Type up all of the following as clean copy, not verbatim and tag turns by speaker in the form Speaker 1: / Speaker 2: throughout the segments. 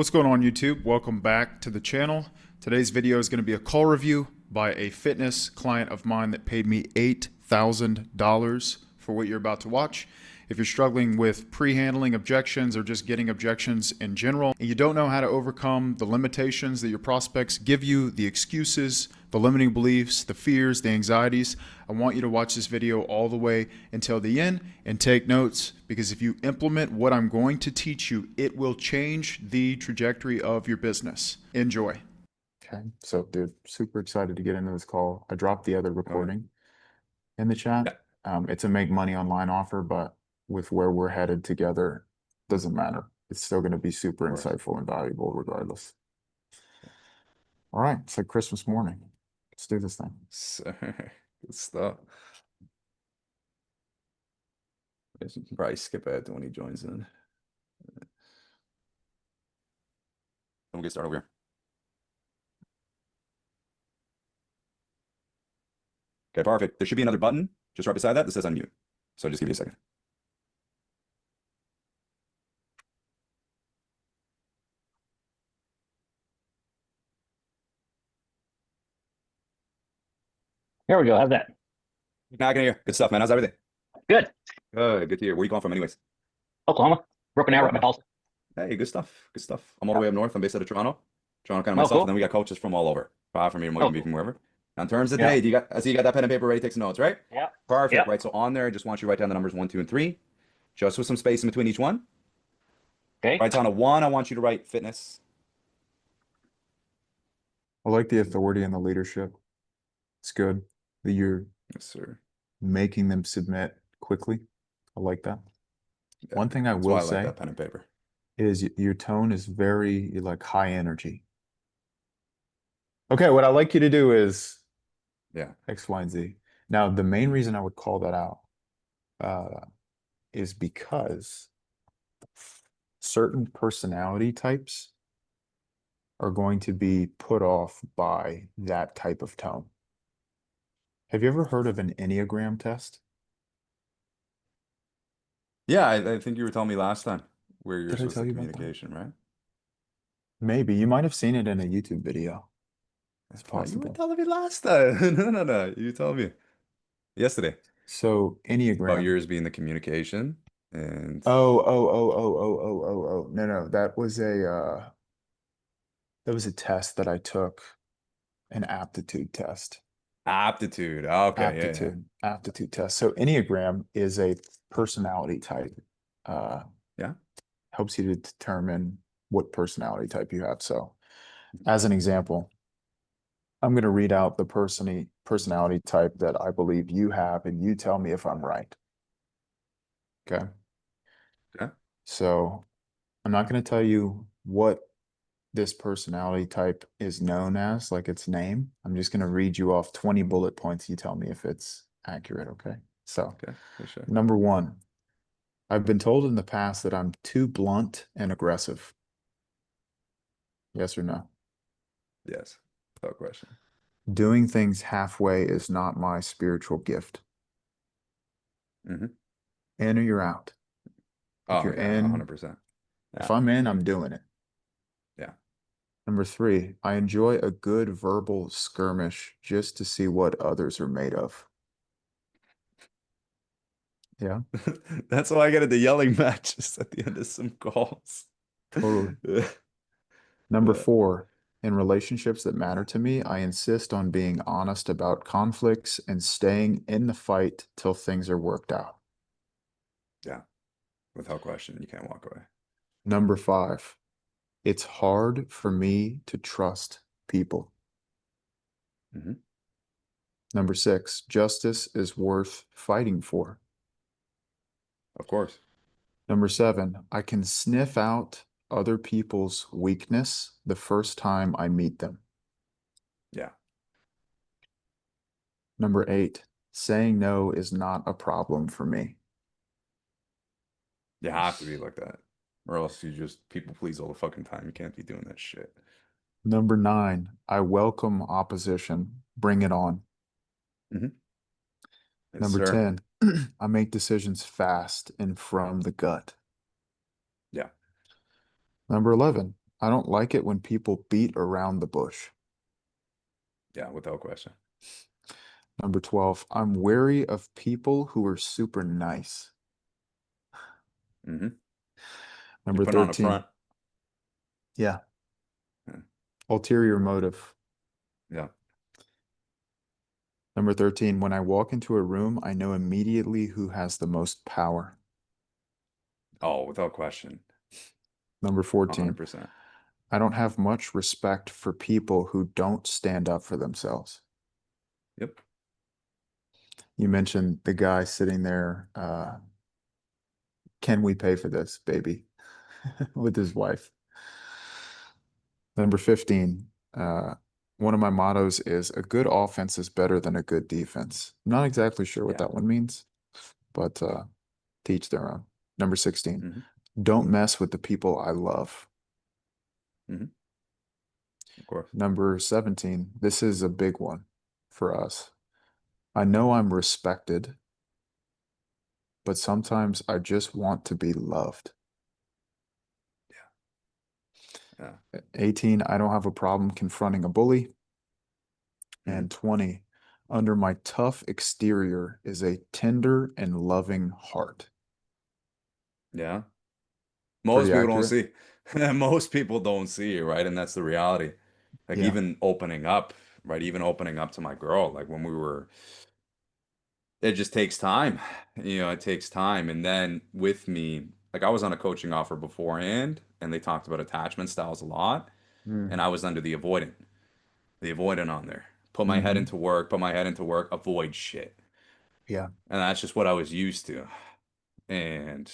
Speaker 1: What's going on, YouTube? Welcome back to the channel. Today's video is going to be a call review by a fitness client of mine that paid me $8,000 for what you're about to watch. If you're struggling with pre-handling objections or just getting objections in general, and you don't know how to overcome the limitations that your prospects give you, the excuses, the limiting beliefs, the fears, the anxieties, I want you to watch this video all the way until the end and take notes, because if you implement what I'm going to teach you, it will change the trajectory of your business. Enjoy.
Speaker 2: Okay, so dude, super excited to get into this call. I dropped the other recording in the chat. It's a make money online offer, but with where we're headed together, doesn't matter. It's still going to be super insightful and valuable regardless. All right, it's like Christmas morning. Let's do this thing.
Speaker 3: Good stuff. I guess you can probably skip ahead to when he joins in. We'll get started over here. Okay, perfect. There should be another button just right beside that says unmute. So just give me a second.
Speaker 4: There we go. How's that?
Speaker 3: Now I can hear. Good stuff, man. How's everything?
Speaker 4: Good.
Speaker 3: Good to hear. Where are you calling from anyways?
Speaker 4: Oklahoma. Broken arrow at my Tulsa.
Speaker 3: Hey, good stuff. Good stuff. I'm all the way up north. I'm based out of Toronto. Toronto kind of myself.
Speaker 4: Cool.
Speaker 3: And then we got coaches from all over. From here, might be from wherever. Now, in terms of
Speaker 4: Yeah.
Speaker 3: today, I see you got that pen and paper ready to take some notes, right?
Speaker 4: Yeah.
Speaker 3: Perfect.
Speaker 4: Yeah.
Speaker 3: Right. So on there, I just want you to write down the numbers 1, 2, and 3, just with some space in between each one.
Speaker 4: Okay.
Speaker 3: Right down to 1, I want you to write fitness.
Speaker 2: I like the authority and the leadership. It's good that you're
Speaker 3: Yes, sir.
Speaker 2: making them submit quickly. I like that.
Speaker 3: Yeah,
Speaker 2: One thing I
Speaker 3: that's
Speaker 2: will
Speaker 3: why I like
Speaker 2: say
Speaker 3: that pen and paper.
Speaker 2: is your tone is very like high energy. Okay, what I like you to do is
Speaker 3: Yeah.
Speaker 2: X, Y, and Z. Now, the main reason I would call that out is because certain personality types are going to be put off by that type of tone. Have you ever heard of an Enneagram test?
Speaker 3: Yeah, I think you were telling me last time where you're
Speaker 2: Did I
Speaker 3: supposed
Speaker 2: tell
Speaker 3: to
Speaker 2: you about that?
Speaker 3: communication, right?
Speaker 2: Maybe. You might have seen it in a YouTube video. It's
Speaker 3: Oh, you were
Speaker 2: possible.
Speaker 3: telling me last time. No. You told me yesterday
Speaker 2: So
Speaker 3: about
Speaker 2: Enneagram.
Speaker 3: yours being the communication and
Speaker 2: Oh. No. That was a test that I took, an aptitude test.
Speaker 3: aptitude. Okay,
Speaker 2: Aptitude test. So Enneagram is a personality type.
Speaker 3: Yeah.
Speaker 2: Helps you to determine what personality type you have. So as an example, I'm going to read out the personality type that I believe you have, and you tell me if I'm right. Okay.
Speaker 3: Okay.
Speaker 2: So I'm not going to tell you what this personality type is known as, like its name. I'm just going to read you off 20 bullet points. You tell me if it's accurate. Okay. So,
Speaker 3: Okay, for sure.
Speaker 2: Number 1, I've been told in the past that I'm too blunt and aggressive. Yes or no?
Speaker 3: Yes, without question.
Speaker 2: Doing things halfway is not my spiritual gift.
Speaker 3: Mm-hmm.
Speaker 2: In or you're out? If you're in,
Speaker 3: 100%. Yeah.
Speaker 2: If I'm in, I'm doing it.
Speaker 3: Yeah.
Speaker 2: Number 3, I enjoy a good verbal skirmish just to see what others are made of. Yeah.
Speaker 3: That's why I get into yelling matches at the end of some calls.
Speaker 2: Totally. Number 4, in relationships that matter to me, I insist on being honest about conflicts and staying in the fight till things are worked out.
Speaker 3: Yeah. Without question, you can't walk away.
Speaker 2: Number 5, it's hard for me to trust people.
Speaker 3: Mm-hmm.
Speaker 2: Number 6, justice is worth fighting for.
Speaker 3: Of course.
Speaker 2: Number 7, I can sniff out other people's weakness the first time I meet them.
Speaker 3: Yeah.
Speaker 2: Number 8, saying no is not a problem for me.
Speaker 3: You have to be like that, or else you just people please all the fucking time. You can't be doing that shit.
Speaker 2: Number 9, I welcome opposition. Bring it on.
Speaker 3: Mm-hmm. Yes,
Speaker 2: Number
Speaker 3: sir.
Speaker 2: 10, I make decisions fast and from the gut.
Speaker 3: Yeah.
Speaker 2: Number 11, I don't like it when people beat around the bush.
Speaker 3: Yeah, without question.
Speaker 2: Number 12, I'm wary of people who are super nice.
Speaker 3: Mm-hmm. You
Speaker 2: Number
Speaker 3: put on a
Speaker 2: 13,
Speaker 3: front.
Speaker 2: yeah,
Speaker 3: Yeah.
Speaker 2: ulterior motive.
Speaker 3: Yeah.
Speaker 2: Number 13, when I walk into a room, I know immediately who has the most power.
Speaker 3: Oh, without question.
Speaker 2: Number 14,
Speaker 3: 100%.
Speaker 2: I don't have much respect for people who don't stand up for themselves.
Speaker 3: Yep.
Speaker 2: You mentioned the guy sitting there, can we pay for this, baby? With his wife. Number 15, one of my mottos is a good offense is better than a good defense. I'm not exactly sure what
Speaker 3: Yeah.
Speaker 2: that one means, but teach their own. Number 16,
Speaker 3: Mm-hmm.
Speaker 2: don't mess with the people I love.
Speaker 3: Mm-hmm. Of course.
Speaker 2: Number 17, this is a big one for us. I know I'm respected, but sometimes I just want to be loved.
Speaker 3: Yeah.
Speaker 2: 18, I don't have a problem confronting a bully.
Speaker 3: Mm-hmm.
Speaker 2: And 20, under my tough exterior is a tender and loving heart.
Speaker 3: Yeah. Most
Speaker 2: Pretty
Speaker 3: people don't
Speaker 2: accurate.
Speaker 3: see. Most people don't see it, right? And that's the reality. Like
Speaker 2: Yeah.
Speaker 3: even opening up, right? Even opening up to my girl, like when we were, it just takes time. It takes time. And then with me, like I was on a coaching offer beforehand, and they talked about attachment styles a lot, and
Speaker 2: Mm.
Speaker 3: I was under the avoidant on there. Put my head
Speaker 2: Hmm.
Speaker 3: into work, put my head into work, avoid shit.
Speaker 2: Yeah.
Speaker 3: And that's just what I was used to. And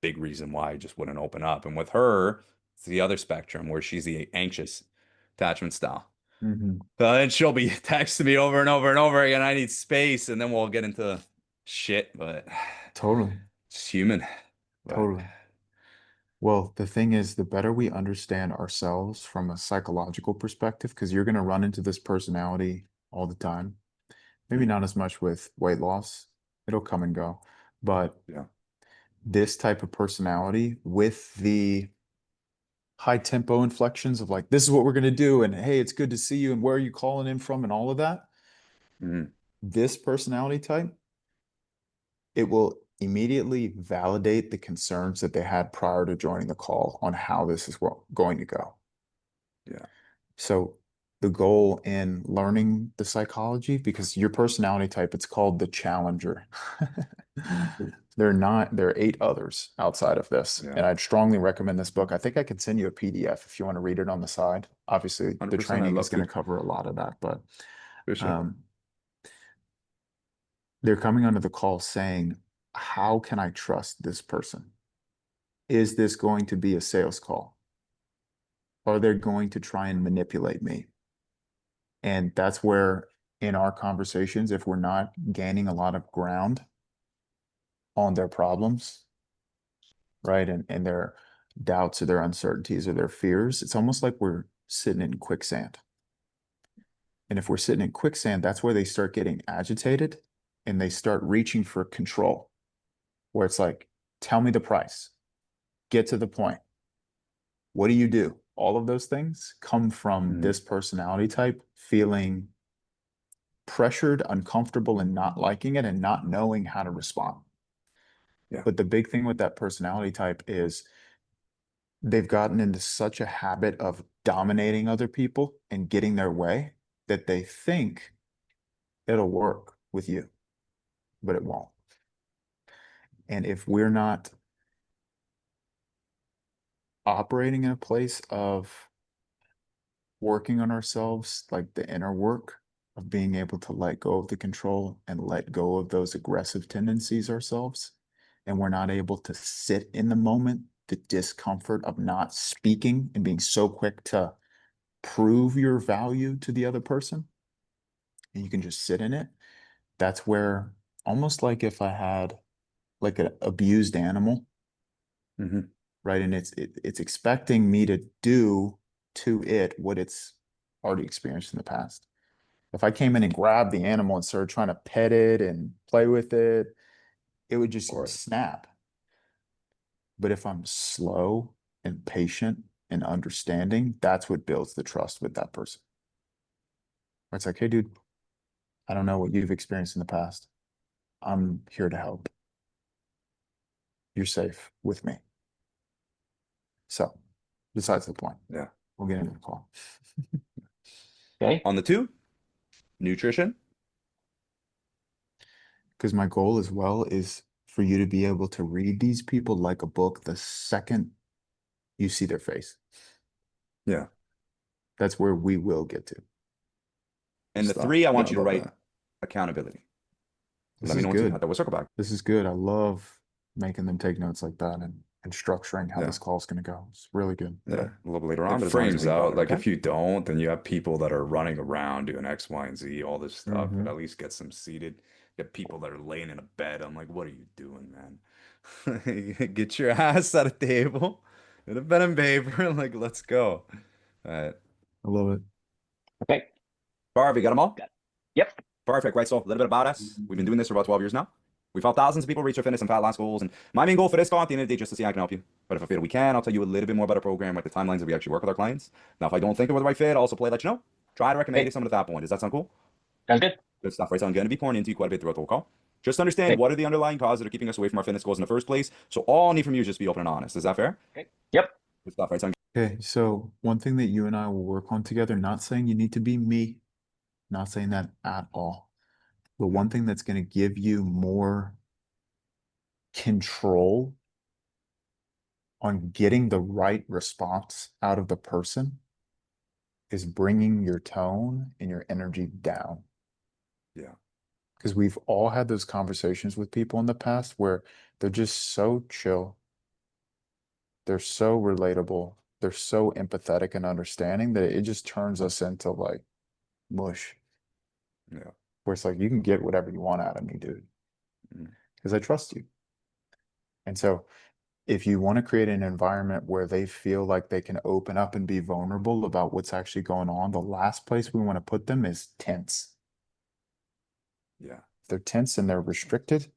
Speaker 3: big reason why I just wouldn't open up. And with her, it's the other spectrum where she's the anxious attachment style.
Speaker 2: Hmm.
Speaker 3: And she'll be texting me over and over and over again. I need space, and then we'll get into shit. But
Speaker 2: Totally.
Speaker 3: it's human. But
Speaker 2: Totally. Well, the thing is, the better we understand ourselves from a psychological perspective, because you're going to run into this personality all the time. Maybe
Speaker 3: mm,
Speaker 2: not as much with weight loss. It'll come and go. But
Speaker 3: yeah,
Speaker 2: this type of personality with the high tempo inflections of like, this is what we're going to do. And hey, it's good to see you. And where are you calling in from? And all of that.
Speaker 3: mm,
Speaker 2: This personality type, it will immediately validate the concerns that they had prior to joining the call on how this is going to go.
Speaker 3: yeah,
Speaker 2: So the goal in learning the psychology, because your personality type, it's called the challenger. There are 8 others outside of this.
Speaker 3: yeah.
Speaker 2: And I'd strongly recommend this book. I think I could send you a PDF if you want to read it on the side. Obviously, the
Speaker 3: 100%. I'd
Speaker 2: training is
Speaker 3: love
Speaker 2: going to
Speaker 3: to.
Speaker 2: cover a lot of that, but
Speaker 3: For sure.
Speaker 2: um, they're coming onto the call saying, how can I trust this person? Is this going to be a sales call? Are they going to try and manipulate me? And that's where in our conversations, if we're not gaining a lot of ground on their problems, right, and their doubts or their uncertainties or their fears, it's almost like we're sitting in quicksand. And if we're sitting in quicksand, that's where they start getting agitated and they start reaching for control, where it's like, tell me the price, get to the point. What do you do? All of those things come from
Speaker 3: Mm,
Speaker 2: this personality type feeling pressured, uncomfortable, and not liking it and not knowing how to respond.
Speaker 3: yeah,
Speaker 2: But the big thing with that personality type is they've gotten into such a habit of dominating other people and getting their way that they think it'll work with you, but it won't. And if we're not operating in a place of working on ourselves, like the inner work of being able to let go of the control and let go of those aggressive tendencies ourselves, and we're not able to sit in the moment, the discomfort of not speaking and being so quick to prove your value to the other person, and you can just sit in it. That's where, almost like if I had like an abused animal,
Speaker 3: hmm,
Speaker 2: right? And it's expecting me to do to it what it's already experienced in the past. If I came in and grabbed the animal and started trying to pet it and play with it, it would
Speaker 3: of
Speaker 2: just
Speaker 3: course.
Speaker 2: snap. But if I'm slow and patient and understanding, that's what builds the trust with that person. Where it's like, hey, dude, I don't know what you've experienced in the past. I'm here to help. You're safe with me. So, besides the point,
Speaker 3: Yeah.
Speaker 2: we'll get into the call.
Speaker 4: Okay.
Speaker 3: On the 2, nutrition.
Speaker 2: Because my goal as well is for you to be able to read these people like a book the second you see their face.
Speaker 3: Yeah.
Speaker 2: That's where we will get to.
Speaker 3: And the
Speaker 1: Stop.
Speaker 3: 3, I want
Speaker 1: Yeah,
Speaker 3: you to
Speaker 1: love
Speaker 3: write
Speaker 1: that.
Speaker 3: accountability.
Speaker 2: This
Speaker 3: Let me
Speaker 2: is
Speaker 3: know once you
Speaker 2: good.
Speaker 3: have that. We'll circle back.
Speaker 2: This is good. I love making them take notes like that and structuring how
Speaker 3: Yeah.
Speaker 2: this call is going to go. It's really good.
Speaker 3: Yeah, a little bit later on,
Speaker 1: It
Speaker 3: but as long as
Speaker 1: frames
Speaker 3: we got
Speaker 1: out.
Speaker 3: it,
Speaker 1: Like
Speaker 3: okay?
Speaker 1: if you don't, then you have people that are running around doing X, Y, and Z, all this stuff.
Speaker 2: Mhm.
Speaker 1: It at least gets them seated. You have people that are laying in a bed. I'm like, what are you doing, man? Get your ass at a table and a pen and paper. Like, let's go. All right.
Speaker 2: I love it.
Speaker 4: Okay.
Speaker 3: Barb, you got them all?
Speaker 4: Yep.
Speaker 3: Perfect, right? So a little bit about us. We've been doing this for about 12 years now. We've helped thousands of people reach their fitness and fat loss goals. And my main goal for this call at the end of the day, just to see how I can help you. But if I feel we can, I'll tell you a little bit more about our program, like the timelines that we actually work with our clients. Now, if I don't think we're the right fit, I'll also let you know. Try to recommend
Speaker 4: Okay.
Speaker 3: you someone at that point. Does that sound cool?
Speaker 4: Sounds good.
Speaker 3: Good stuff, right? So I'm going to be pouring into you quite a bit throughout the whole call. Just understand
Speaker 4: Okay.
Speaker 3: what are the underlying causes that are keeping us away from our fitness goals in the first place. So all I need from you is just be open and honest. Is that fair?
Speaker 4: Okay. Yep.
Speaker 3: Good stuff, right? So
Speaker 2: Okay, so one thing that you and I will work on together, not saying you need to be me, not saying that at all, but one thing that's going to give you more control on getting the right response out of the person is bringing your tone and your energy down.
Speaker 3: yeah,
Speaker 2: Because we've all had those conversations with people in the past where they're just so chill. They're so relatable. They're so empathetic and understanding that it just turns us into like mush.
Speaker 3: yeah.
Speaker 2: Where it's like, you can get whatever you want out of me, dude,
Speaker 3: Mm.
Speaker 2: because I trust you. And so if you want to create an environment where they feel like they can open up and be vulnerable about what's actually going on, the last place we want to put them is tense.
Speaker 3: Yeah.
Speaker 2: If they're tense and they're restricted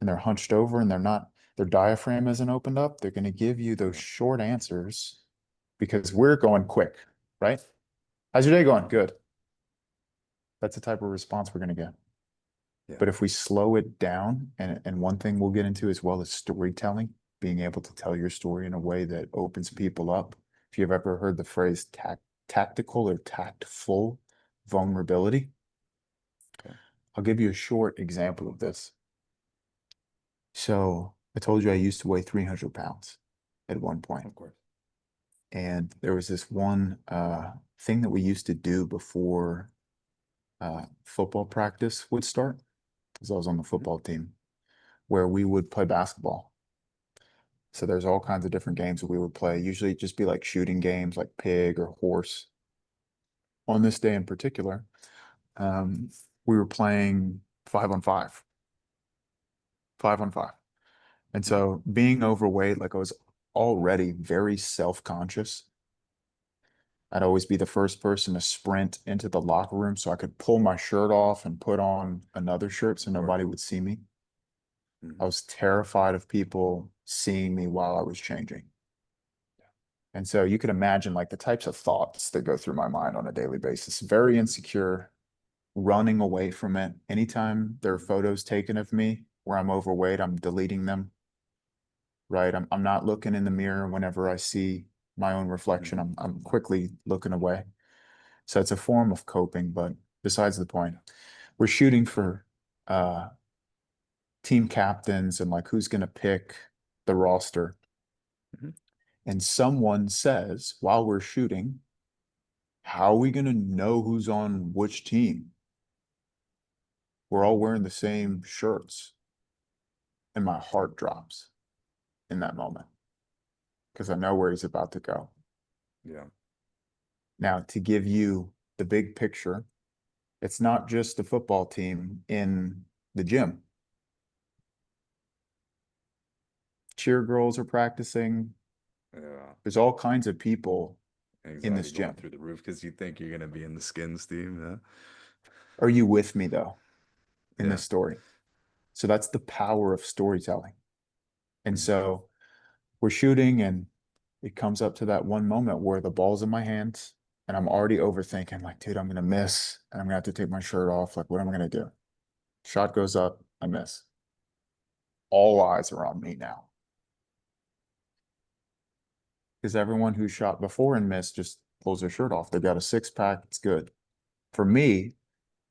Speaker 2: and they're hunched over and their diaphragm isn't opened up, they're going to give you those short answers because we're going quick, right? How's your day going? Good. That's the type of response we're going to get.
Speaker 3: Yeah.
Speaker 2: But if we slow it down, and one thing we'll get into as well is storytelling, being able to tell your story in a way that opens people up. If you've ever heard the phrase tactical or tactful vulnerability,
Speaker 3: Okay.
Speaker 2: I'll give you a short example of this. So I told you I used to weigh 300 pounds at one point.
Speaker 3: Of course.
Speaker 2: And there was this one thing that we used to do before football practice would start, because I was on the football team, where we would play basketball. So there's all kinds of different games that we would play. Usually it'd just be like shooting games like pig or horse. On this day in particular, we were playing 5-on-5. 5-on-5. And so being overweight, like I was already very self-conscious. I'd always be the first person to sprint into the locker room so I could pull my shirt off and put on another shirt so nobody would see me. I was terrified of people seeing me while I was changing. And so you could imagine like the types of thoughts that go through my mind on a daily basis. Very insecure, running away from it. Anytime there are photos taken of me where I'm overweight, I'm deleting them. Right. I'm not looking in the mirror whenever I see my own reflection. I'm quickly looking away. So it's a form of coping, but besides the point, we're shooting for team captains and like who's gonna pick the roster. And someone says, while we're shooting, how are we going to know who's on which team? We're all wearing the same shirts. And my heart drops in that moment because I know where he's about to go.
Speaker 3: Yeah.
Speaker 2: Now, to give you the big picture, it's not just the football team in the gym. Cheer girls are practicing.
Speaker 3: Yeah.
Speaker 2: There's all kinds of people in this
Speaker 1: Anxiety going
Speaker 2: gym.
Speaker 1: through the roof because you think you're gonna be in the skins team. Yeah.
Speaker 2: Are you with me though in
Speaker 1: Yeah.
Speaker 2: this story? So that's the power of storytelling. And so we're shooting and it comes up to that one moment where the ball's in my hands and I'm already overthinking, like, dude, I'm gonna miss and I'm gonna have to take my shirt off. Like, what am I gonna do? Shot goes up, I miss. All eyes are on me now. Because everyone who shot before and missed just pulls their shirt off. They've got a six pack, it's good. For me,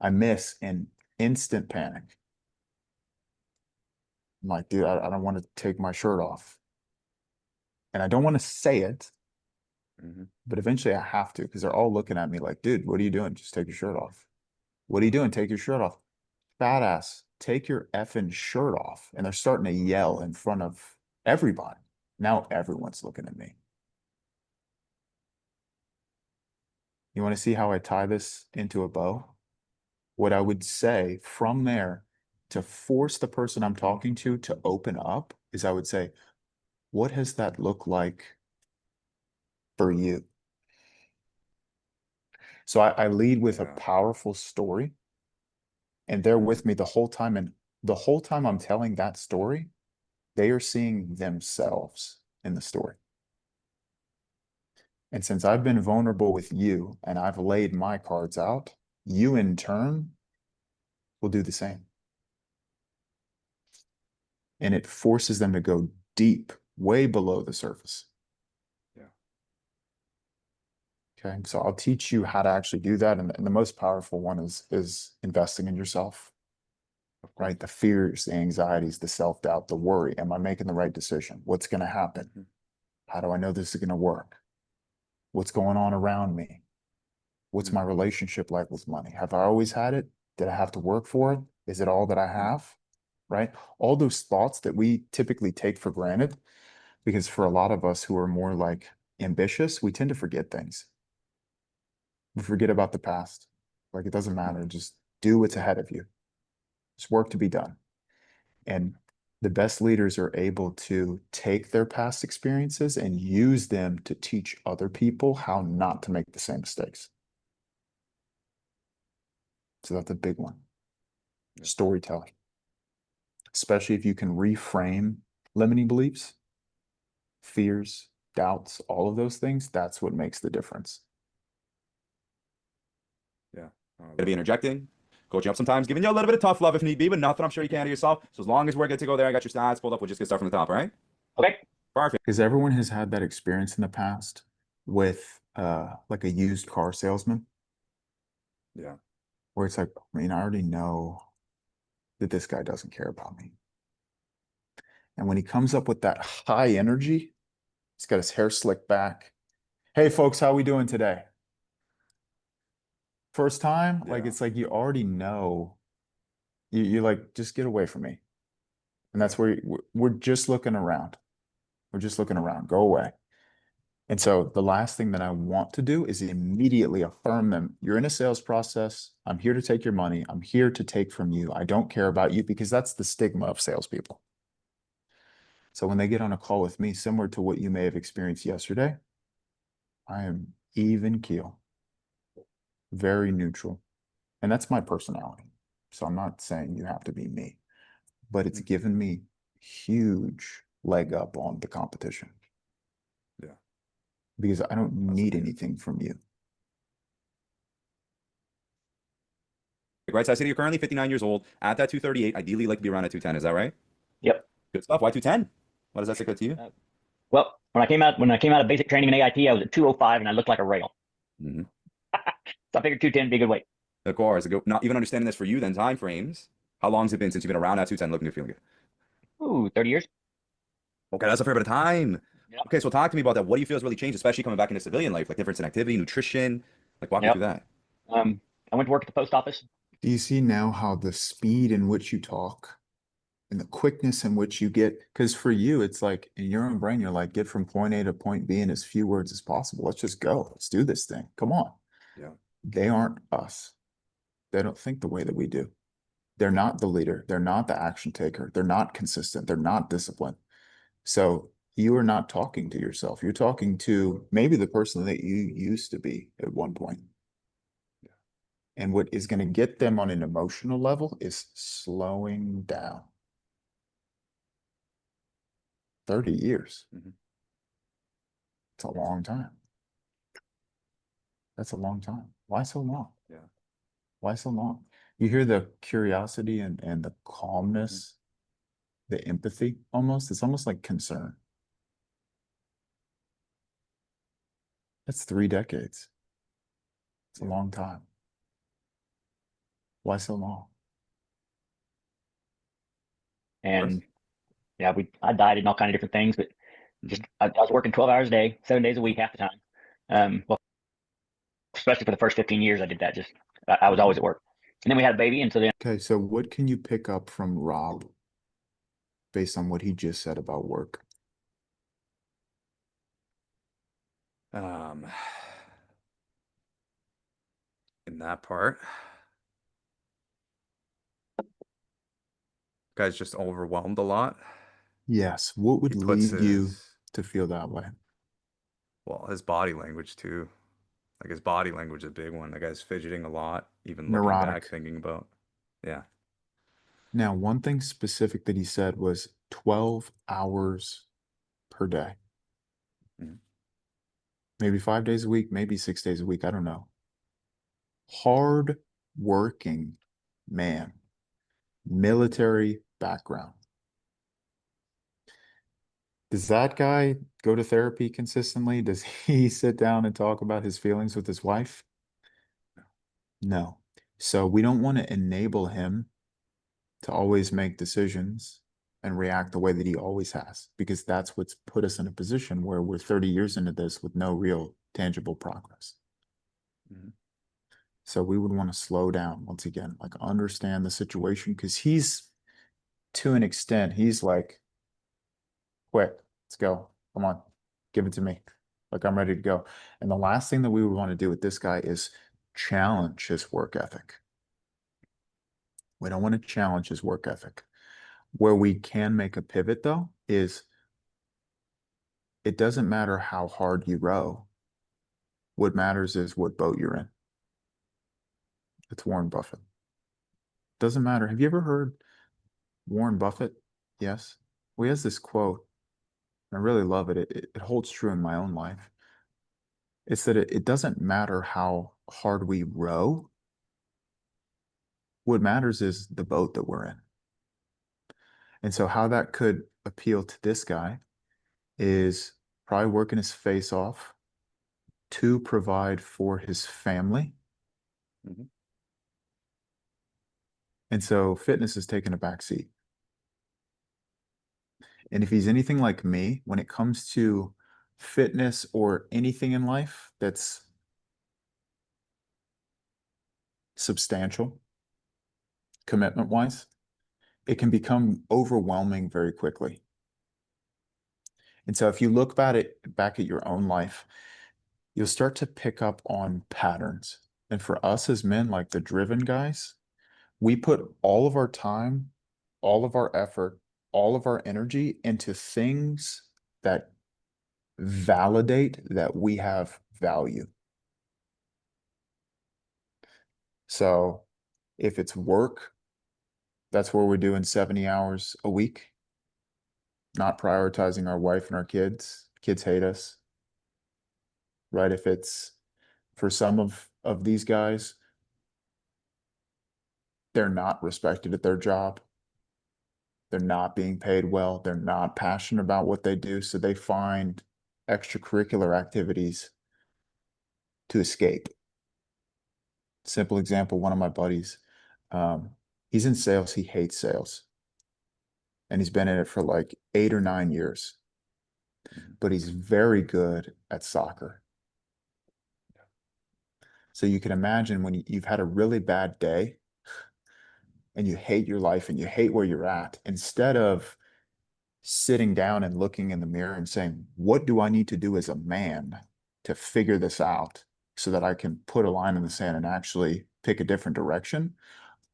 Speaker 2: I miss in instant panic. I'm like, dude, I don't want to take my shirt off. And I don't want to say it, but eventually I have to because they're all looking at me like, dude, what are you doing? Just take your shirt off. What are you doing? Take your shirt off. Badass, take your effing shirt off. And they're starting to yell in front of everybody. Now everyone's looking at me. You want to see how I tie this into a bow? What I would say from there to force the person I'm talking to open up is I would say, what has that looked like for you? So I lead with a powerful story, and they're with me the whole time. And the whole time I'm telling that story, they are seeing themselves in the story. And since I've been vulnerable with you and I've laid my cards out, you in turn will do the same. And it forces them to go deep, way below the surface. Okay, so I'll teach you how to actually do that. And the most powerful one is investing in yourself, right? The fears, the anxieties, the self-doubt, the worry. Am I making the right decision? What's going to happen? How do I know this is going to work? What's going on around me? What's my relationship like with money? Have I always had it? Did I have to work for it? Is it all that I have? Right? All those thoughts that we typically take for granted, because for a lot of us who are more like ambitious, we tend to forget things. We forget about the past. Like, it doesn't matter. Just do what's ahead of you. There's work to be done. And the best leaders are able to take their past experiences and use them to teach other people how not to make the same mistakes. So that's a big one. Storytelling. Especially if you can reframe limiting beliefs, fears, doubts, all of those things, that's what makes the difference.
Speaker 3: Gonna be interjecting, coaching up sometimes, giving you a little bit of tough love if need be, but nothing I'm sure you can handle yourself. So as long as we're good to go there, I got your stats pulled up. We'll just get started from the top, all right?
Speaker 4: Okay.
Speaker 3: Perfect.
Speaker 2: Because everyone has had that experience in the past with like a used car salesman.
Speaker 3: Yeah.
Speaker 2: Where it's like, I mean, I already know that this guy doesn't care about me. And when he comes up with that high energy, he's got his hair slicked back. Hey folks, how we doing today? First time? Like, it's like you already know. You're like, just get away from me. And that's where we're just looking around. We're just looking around. Go away. And so the last thing that I want to do is immediately affirm them. You're in a sales process. I'm here to take your money. I'm here to take from you. I don't care about you, because that's the stigma of salespeople. So when they get on a call with me, similar to what you may have experienced yesterday, I am even keel, very neutral. And that's my personality. So I'm not saying you have to be me, but it's given me huge leg up on the competition.
Speaker 3: Yeah.
Speaker 2: Because I don't need anything from you.
Speaker 3: Right, so I see that you're currently 59 years old, at that 238, ideally like to be around at 210, is that right?
Speaker 4: Yep.
Speaker 3: Good stuff. Why 210? Why does that stick out to you?
Speaker 4: Well, when I came out of basic training in AIT, I was at 205 and I looked like a rail. So I figured 210 would be a good weight.
Speaker 3: Of course. Not even understanding this for you then, time frames. How long has it been since you've been around at 210 looking good, feeling good?
Speaker 4: Ooh, 30 years.
Speaker 3: Okay, that's a fair bit of time.
Speaker 4: Yep.
Speaker 3: Okay, so talk to me about that. What do you feel has really changed, especially coming back into civilian life, like difference in activity, nutrition? Like, walk me through that.
Speaker 4: I went to work at the post office.
Speaker 2: Do you see now how the speed in which you talk and the quickness in which you get, because for you, it's like in your own brain, you're like, get from point A to point B in as few words as possible. Let's just go. Let's do this thing. Come on.
Speaker 3: Yeah.
Speaker 2: They aren't us. They don't think the way that we do. They're not the leader. They're not the action taker. They're not consistent. They're not disciplined. So you are not talking to yourself. You're talking to maybe the person that you used to be at one point. And what is going to get them on an emotional level is slowing down. 30 years. It's a long time. That's a long time. Why so long?
Speaker 3: Yeah.
Speaker 2: Why so long? You hear the curiosity and the calmness, the empathy almost. It's almost like concern. That's 3 decades. It's a
Speaker 3: Yeah.
Speaker 2: long time. Why so long?
Speaker 4: And yeah, I died in all kind of different things, but just I was working 12 hours a day, 7 days a week, half the time. Well, especially for the first 15 years, I did that. Just I was always at work, and then we had a baby, and so then
Speaker 2: Okay, so what can you pick up from Rob based on what he just said about work?
Speaker 3: In that part, guy's just overwhelmed a lot.
Speaker 2: Yes. What would
Speaker 3: He puts
Speaker 2: lead you
Speaker 3: his,
Speaker 2: to feel that way?
Speaker 3: well, his body language too. Like his body language is a big one. The guy's fidgeting a lot, even looking back,
Speaker 2: Neurotic.
Speaker 3: thinking about, yeah.
Speaker 2: Now, one thing specific that he said was 12 hours per day.
Speaker 3: Mhm.
Speaker 2: Maybe 5 days a week, maybe 6 days a week. I don't know. Hard working man, military background. Does that guy go to therapy consistently? Does he sit down and talk about his feelings with his wife? No. So we don't want to enable him to always make decisions and react the way that he always has, because that's what's put us in a position where we're 30 years into this with no real tangible progress.
Speaker 3: Mhm.
Speaker 2: So we would want to slow down once again, like understand the situation, because he's, to an extent, he's like, quick, let's go. Come on, give it to me. Like I'm ready to go. And the last thing that we would want to do with this guy is challenge his work ethic. We don't want to challenge his work ethic. Where we can make a pivot, though, is it doesn't matter how hard you row. What matters is what boat you're in. It's Warren Buffett. Doesn't matter. Have you ever heard Warren Buffett? Yes. Well, he has this quote, and I really love it. It holds true in my own life. It's that it doesn't matter how hard we row. What matters is the boat that we're in. And so how that could appeal to this guy is probably working his face off to provide for his family.
Speaker 3: Mhm.
Speaker 2: And so fitness is taking a back seat. And if he's anything like me, when it comes to fitness or anything in life that's substantial, commitment wise, it can become overwhelming very quickly. And so if you look back at your own life, you'll start to pick up on patterns. And for us as men, like the driven guys, we put all of our time, all of our effort, all of our energy into things that validate that we have value. So if it's work, that's where we're doing 70 hours a week, not prioritizing our wife and our kids. Kids hate us, right? If it's for some of these guys, they're not respected at their job. They're not being paid well. They're not passionate about what they do. So they find extracurricular activities to escape. Simple example, one of my buddies, he's in sales. He hates sales. And he's been in it for like 8 or 9 years. But he's very good at soccer. So you can imagine when you've had a really bad day and you hate your life and you hate where you're at, instead of sitting down and looking in the mirror and saying, what do I need to do as a man to figure this out so that I can put a line in the sand and actually pick a different direction?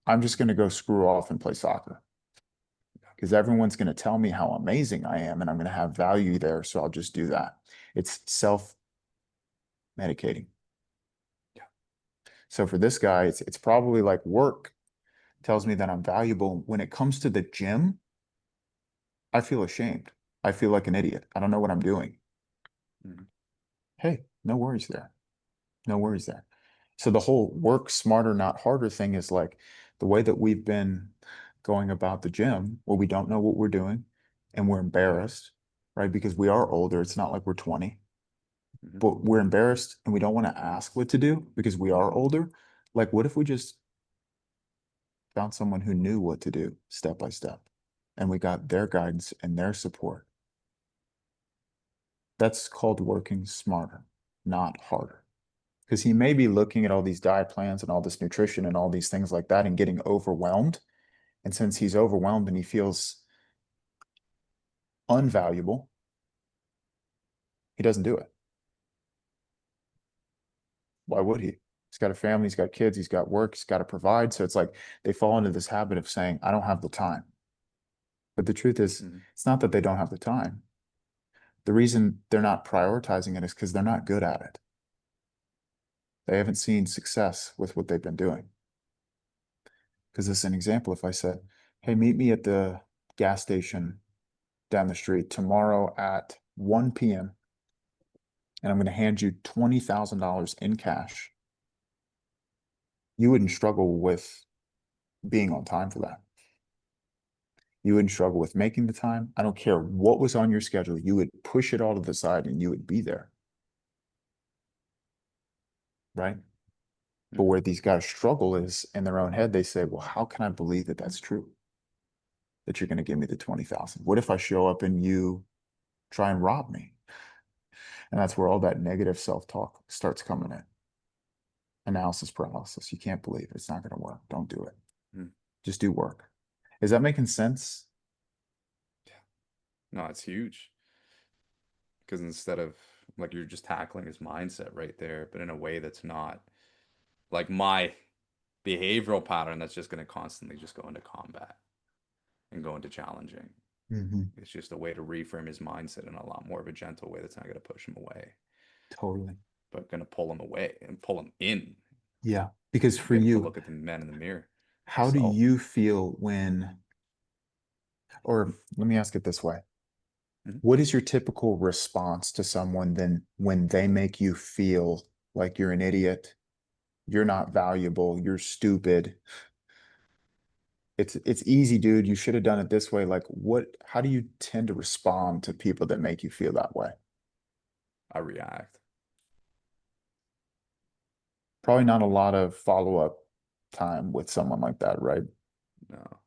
Speaker 2: I'm just going to go screw off and play soccer because everyone's going to tell me how amazing I am and I'm going to have value there. So I'll just do that. It's self-medicating.
Speaker 3: Yeah.
Speaker 2: So for this guy, it's probably like work tells me that I'm valuable. When it comes to the gym, I feel ashamed. I feel like an idiot. I don't know what I'm doing.
Speaker 3: Mhm.
Speaker 2: hey, no worries there. No worries there. So the whole work smarter, not harder thing is like the way that we've been going about the gym where we don't know what we're doing and we're embarrassed, right? Because we are older. It's not like we're 20,
Speaker 3: Mhm.
Speaker 2: but we're embarrassed and we don't want to ask what to do because we are older. Like, what if we just found someone who knew what to do step by step and we got their guidance and their support? That's called working smarter, not harder. Because he may be looking at all these diet plans and all this nutrition and all these things like that and getting overwhelmed. And since he's overwhelmed and he feels unvaluable, he doesn't do it. Why would he? He's got a family, he's got kids, he's got work, he's got to provide. So it's like they fall into this habit of saying, I don't have the time. But the truth is,
Speaker 3: Mhm.
Speaker 2: it's not that they don't have the time. The reason they're not prioritizing it is because they're not good at it. They haven't seen success with what they've been doing. Because as an example, if I said, hey, meet me at the gas station down the street tomorrow at 1 p.m. and I'm going to hand you $20,000 in cash, you wouldn't struggle with being on time for that. You wouldn't struggle with making the time. I don't care what was on your schedule. You would push it all to the side and you would be there. Right? But where these guys struggle is in their own head, they say, well, how can I believe that that's true? That you're going to give me the 20,000? What if I show up and you try and rob me? And that's where all that negative self-talk starts coming in. Analysis paralysis. You can't believe it. It's not going to work. Don't do it.
Speaker 3: Mm.
Speaker 2: Just do work. Is that making sense?
Speaker 3: No, it's huge. Because instead of like you're just tackling his mindset right there, but in a way that's not like my behavioral pattern that's just going to constantly just go into combat and go into challenging. It's just a way to reframe his mindset in a lot more of a gentle way that's not going to push him away,
Speaker 2: Totally.
Speaker 3: but going to pull him away and pull him in.
Speaker 2: Yeah. Because for
Speaker 3: Get him to
Speaker 2: you,
Speaker 3: look at the man in the mirror.
Speaker 2: how do you feel when, or let me ask it this way.
Speaker 3: Mhm.
Speaker 2: What is your typical response to someone then when they make you feel like you're an idiot, you're not valuable, you're stupid? It's easy, dude. You should have done it this way. Like how do you tend to respond to people that make you feel that way?
Speaker 3: I react.
Speaker 2: Probably not a lot of follow-up time with someone like that, right?
Speaker 3: No.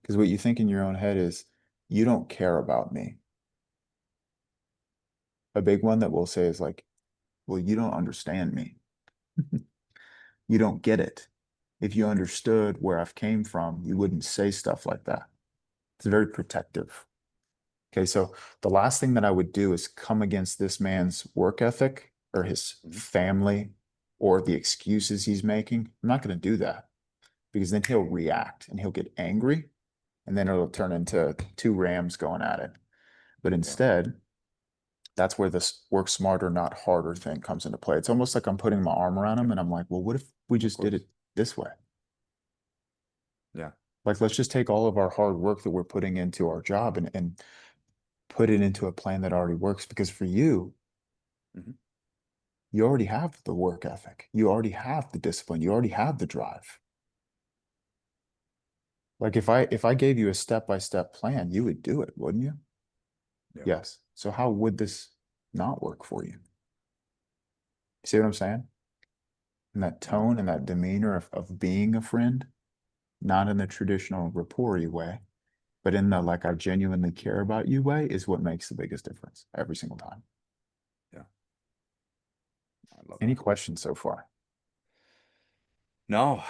Speaker 2: Because what you think in your own head is, you don't care about me. A big one that we'll say is like, well, you don't understand me. You don't get it. If you understood where I've came from, you wouldn't say stuff like that. It's very protective. Okay, so the last thing that I would do is come against this man's work ethic or his
Speaker 3: Mhm.
Speaker 2: family or the excuses he's making. I'm not going to do that because then he'll react and he'll get angry and then it'll turn into two rams going at it. But instead, that's where this work smarter, not harder thing comes into play. It's almost like I'm putting my arm around him and I'm like, well, what if we just did it this way?
Speaker 3: Yeah.
Speaker 2: Like, let's just take all of our hard work that we're putting into our job and put it into a plan that already works. Because for you,
Speaker 3: Mhm.
Speaker 2: you already have the work ethic. You already have the discipline. You already have the drive. Like if I gave you a step-by-step plan, you would do it, wouldn't you?
Speaker 3: Yeah.
Speaker 2: Yes. So how would this not work for you? See what I'm saying? And that
Speaker 3: No.
Speaker 2: tone and that demeanor of being a friend, not in the traditional rapport way, but in the like I genuinely care about you way is what makes the biggest difference every single time.
Speaker 3: Yeah. I love
Speaker 2: Any
Speaker 3: that.
Speaker 2: questions so far?
Speaker 3: No.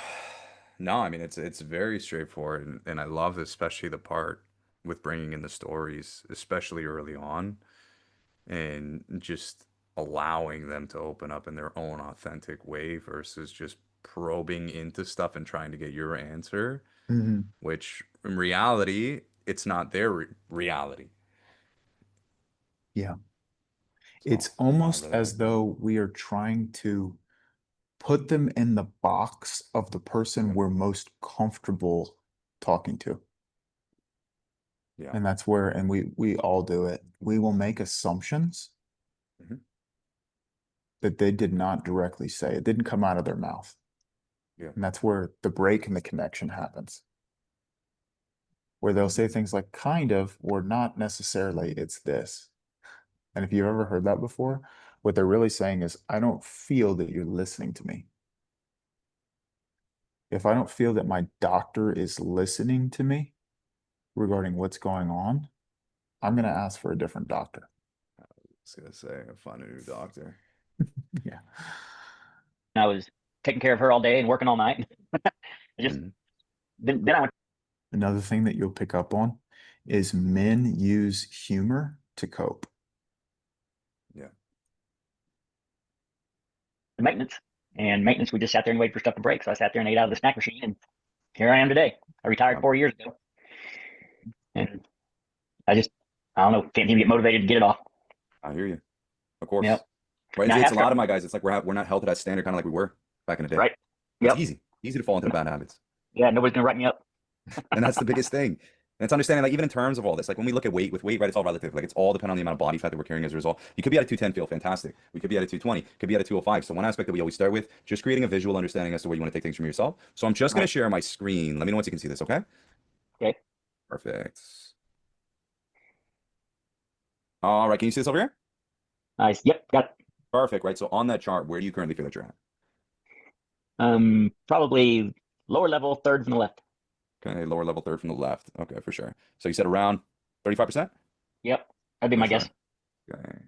Speaker 3: No, I mean it's very straightforward and I love especially the part with bringing in the stories, especially early on, and just allowing them to open up in their own authentic way versus just probing into stuff and trying to get your answer, which in reality, it's not their reality.
Speaker 2: Yeah.
Speaker 3: So
Speaker 2: It's
Speaker 3: I
Speaker 2: almost
Speaker 3: really
Speaker 2: as
Speaker 3: like that.
Speaker 2: though we are trying to put them in the box of the person
Speaker 3: Yeah.
Speaker 2: we're most comfortable talking to.
Speaker 3: Yeah.
Speaker 2: And that's where, and we all do it. We will make assumptions
Speaker 3: Mhm.
Speaker 2: that they did not directly say. It didn't come out of their mouth.
Speaker 3: Yeah.
Speaker 2: And that's where the break in the connection happens. Where they'll say things like kind of, or not necessarily, it's this. And if you've ever heard that before, what they're really saying is, I don't feel that you're listening to me. If I don't feel that my doctor is listening to me regarding what's going on, I'm going to ask for a different doctor.
Speaker 3: I was gonna say, I'll find a new doctor.
Speaker 2: Yeah.
Speaker 4: I was taking care of her all day and working all night. I just
Speaker 3: Mhm.
Speaker 4: then I went
Speaker 2: Another thing that you'll pick up on is men use humor to cope.
Speaker 3: Yeah.
Speaker 4: to maintenance, and maintenance we just sat there and waited for stuff to break. So I sat there and ate out of the snack machine, and here I am today. I retired 4 years ago, and I don't know, can't even get motivated to get it off.
Speaker 3: I hear you. Of course.
Speaker 4: Yep.
Speaker 3: Right.
Speaker 4: Now I
Speaker 3: It's
Speaker 4: have
Speaker 3: a
Speaker 4: to,
Speaker 3: lot of my guys. It's like we're not held to that standard, kind of like we were back in the day.
Speaker 4: right.
Speaker 3: It's
Speaker 4: Yep.
Speaker 3: easy to fall into the bad habits.
Speaker 4: Yeah, nobody's gonna write me up.
Speaker 3: And that's the biggest thing. And it's understanding, like, even in terms of all this, like when we look at weight, with weight, right, it's all relative. Like, it's all dependent on the amount of body fat that we're carrying as a result. You could be at a 210, feel fantastic. We could be at a 220, could be at a 205. So one aspect that we always start with, just creating a visual understanding as to where you want to take things from yourself. So I'm just going to share my screen. Let me know once you can see this, okay?
Speaker 4: Okay.
Speaker 3: Perfect. All right, can you see this over here?
Speaker 4: Nice. Yep, got it.
Speaker 3: Perfect, right? So on that chart, where do you currently feel that you're at?
Speaker 4: Probably lower level, third from the left.
Speaker 3: Okay, lower level, third from the left. Okay, for sure. So you said around 35%?
Speaker 4: Yep, that'd be my guess.
Speaker 3: Okay.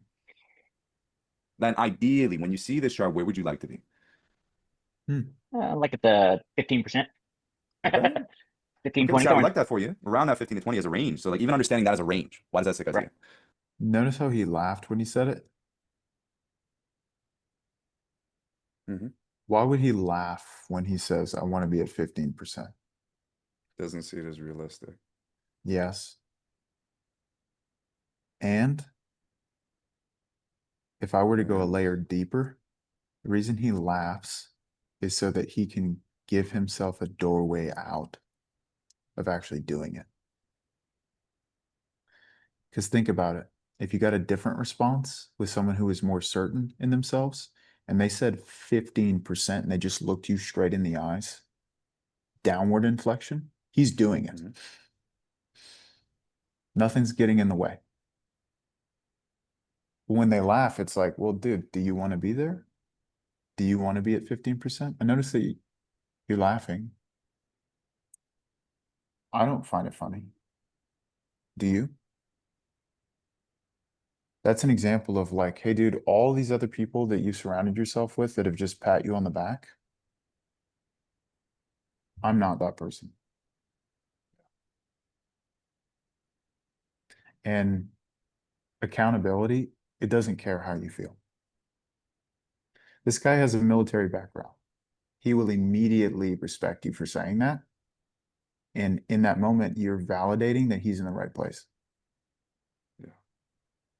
Speaker 3: Then ideally, when you see this chart, where would you like to be?
Speaker 4: Like at the 15%.
Speaker 3: Okay.
Speaker 4: 15,
Speaker 3: Okay,
Speaker 4: 20.
Speaker 3: Scott, we like that for you. Around that 15 to 20 as a range. So like even understanding that as a range, why does that stick out to
Speaker 4: Right.
Speaker 3: you?
Speaker 2: Notice how he laughed when he said it?
Speaker 3: Mm-hmm.
Speaker 2: Why would he laugh when he says, I want to be at 15%?
Speaker 3: Doesn't see it as realistic.
Speaker 2: Yes. And if I were to go a layer deeper, the reason he laughs is so that he can give himself a doorway out of actually doing it. Because think about it. If you got a different response with someone who is more certain in themselves, and they said 15% and they just looked you straight in the eyes, downward inflection, he's doing it.
Speaker 3: Mm-hmm.
Speaker 2: Nothing's getting in the way. But when they laugh, it's like, well, dude, do you want to be there? Do you want to be at 15%? I notice that you're laughing. I don't find it funny. Do you? That's an example of like, hey, dude, all these other people that you surrounded yourself with that have just pat you on the back, I'm not that person. And accountability, it doesn't care how you feel. This guy has a military background. He will immediately respect you for saying that. And in that moment, you're validating that he's in the right place.
Speaker 3: Yeah.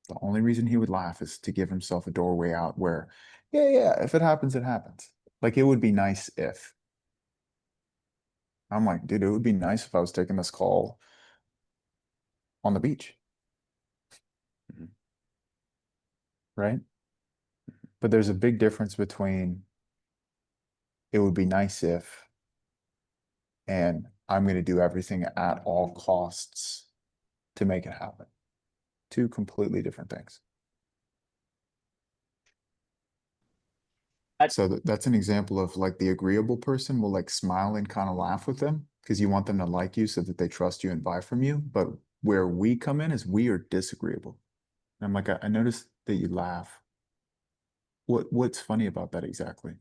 Speaker 2: The only reason he would laugh is to give himself a doorway out where, yeah, if it happens, it happens. Like, it would be nice if. I'm like, dude, it would be nice if I was taking this call on the beach.
Speaker 3: Mm-hmm.
Speaker 2: Right? But there's a big difference between it would be nice if and I'm going to do everything at all costs to make it happen. Two completely different things. So that's an example of like the agreeable person will like smile and kind of laugh with them because you want them to like you so that they trust you and buy from you. But where we come in is we are disagreeable. And I'm like, I noticed that you laugh. What's funny about that exactly?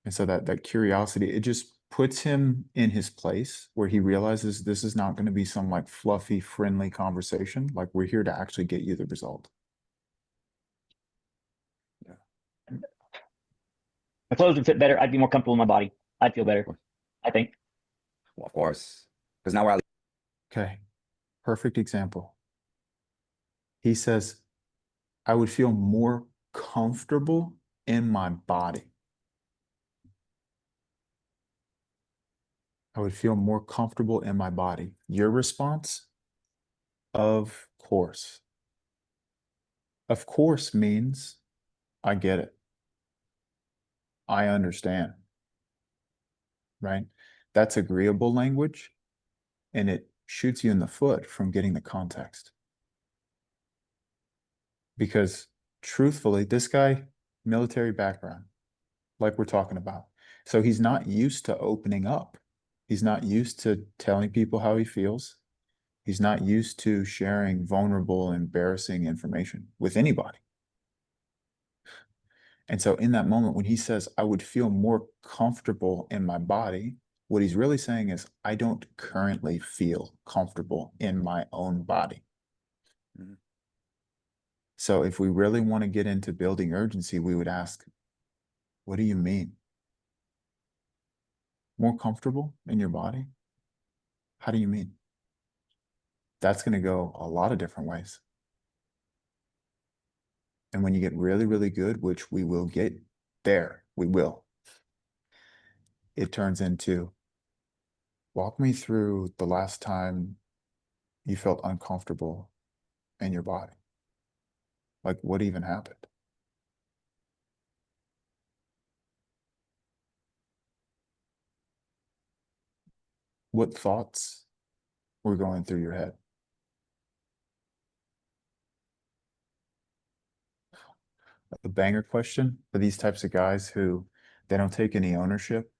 Speaker 2: And so that curiosity, it just puts him in his place where he realizes this is not going to be some like fluffy, friendly conversation. Like, we're here to actually get you the result.
Speaker 4: My clothes would fit better. I'd be more comfortable in my body. I'd feel better, I think.
Speaker 3: Well, of course. Because now we're
Speaker 2: Okay. Perfect example. He says, I would feel more comfortable in my body. I would feel more comfortable in my body. Your response? Of course. Of course means I get it. I understand. Right? That's agreeable language, and it shoots you in the foot from getting the context. Because truthfully, this guy, military background, like we're talking about. So he's not used to opening up. He's not used to telling people how he feels. He's not used to sharing vulnerable, embarrassing information with anybody. And so in that moment, when he says, I would feel more comfortable in my body, what he's really saying is, I don't currently feel comfortable in my own body.
Speaker 3: Mhm.
Speaker 2: So if we really want to get into building urgency, we would ask, what do you mean? More comfortable in your body? How do you mean? That's going to go a lot of different ways. And when you get really, really good, which we will get there, we will, it turns into, walk me through the last time you felt uncomfortable in your body. Like, what even happened? What thoughts were going through your head? The banger question for these types of guys who they don't take any ownership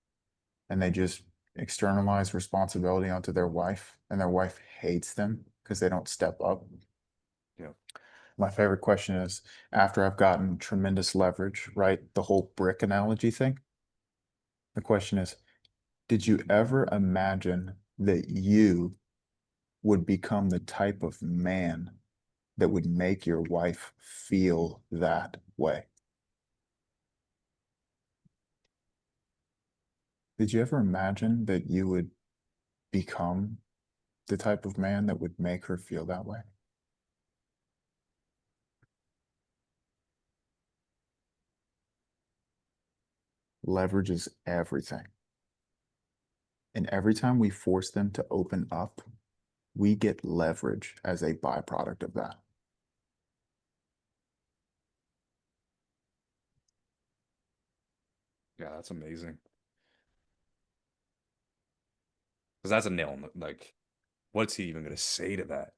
Speaker 2: and they just externalize responsibility onto their wife, and their wife hates them because they don't step up.
Speaker 3: Yeah.
Speaker 2: My favorite question is, after I've gotten tremendous leverage, right? The whole brick analogy thing. The question is, did you ever imagine that you would become the type of man that would make your wife feel that way? Did you ever imagine that you would become the type of man that would make her feel that way? Leverage is everything. And every time we force them to open up, we get leverage as a byproduct of that.
Speaker 3: Yeah, that's amazing. Because that's a nail in the, like, what's he even going to say to that?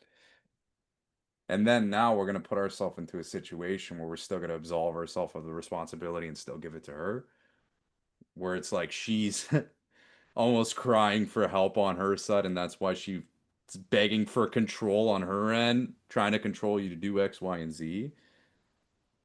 Speaker 3: And then now we're going to put ourselves into a situation where we're still going to absolve ourselves of the responsibility and still give it to her. Where it's like she's almost crying for help on her side, and that's why she's begging for control on her end, trying to control you to do X, Y, and Z.